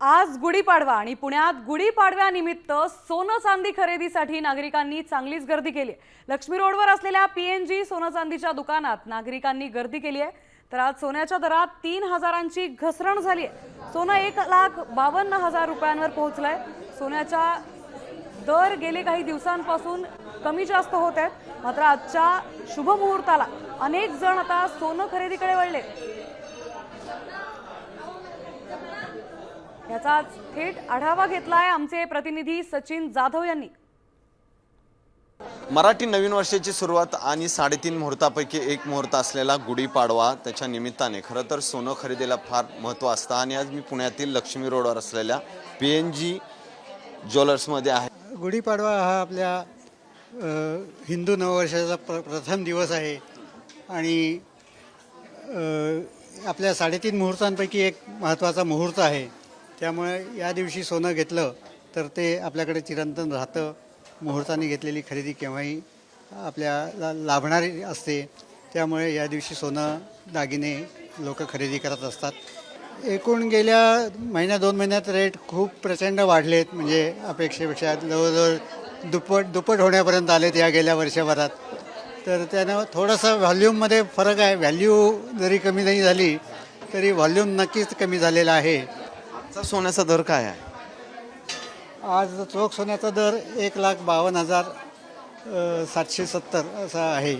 आज गुढीपाडवा आणि पुण्यात गुढीपाडव्यानिमित्त सोनं चांदी खरेदीसाठी नागरिकांनी चांगलीच गर्दी केली आहे। लक्ष्मी रोडवर असलेल्या पीएनजी सोनं चांदीच्या दुकानात नागरिकांनी गर्दी केली आहे। तर आज सोन्याच्या दरात 3,000ची घसरण झाली आहे। सोनं 1,52,000 रुपयांवर पोहोचलंय। सोन्याचा दर गेले काही दिवसांपासून कमी जास्त होत आहेत, मात्र आजच्या शुभ मुहूर्ताला अनेक जण आता सोनं खरेदीकडे वळले। याचा थेट आढावा घेतलाय आमचे प्रतिनिधी सचिन जाधव यांनी। मराठी नवीन वर्षाची सुरुवात आणि 3.5 मुहूर्तापैकी एक मुहूर्त असलेला गुढीपाडवा, त्याच्या निमित्ताने खरं तर सोनं खरेदीला फार महत्त्व असतं। आणि आज मी पुण्यातील लक्ष्मी रोडवर असलेल्या पीएनजी ज्वेलर्समध्ये आहे। गुढीपाडवा हा आपल्या हिंदू नववर्षाचा प्रथम दिवस आहे आणि आपल्या 3.5 मुहूर्तांपैकी एक महत्त्वाचा मुहूर्त आहे। त्यामुळे या दिवशी सोनं घेतलं तर ते आपल्याकडे चिरंतन राहतं। मुहूर्ताने घेतलेली खरेदी केव्हाही आपल्याला लाभणारी असते, त्यामुळे या दिवशी सोनं दागिने लोक खरेदी करत असतात। एकूण गेल्या महिन्या 2 महिन्यात रेट खूप प्रचंड वाढलेत, म्हणजे अपेक्षेपेक्षा जवळजवळ दुप्पट होण्यापर्यंत आलेत या गेल्या वर्षभरात। तर त्यानं थोडासा व्हॉल्यूममध्ये फरक आहे। व्हॅल्यू जरी कमी नाही झाली तरी व्हॉल्यूम नक्कीच कमी झालेला आहे। आजचा सोन्याचा दर काय आहे? आज चोख सोन्याचा दर 1,52,770 असा आहे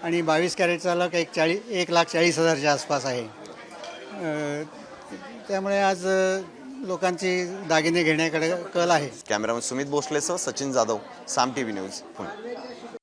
आणि 22 कॅरेटचा काही 1,40,000च्या आसपास आहे। त्यामुळे आज लोकांची दागिने घेण्याकडे कल आहे। कॅमेरामन सुमित भोसलेसह सचिन जाधव, साम टीव्ही न्यूज, पुणे।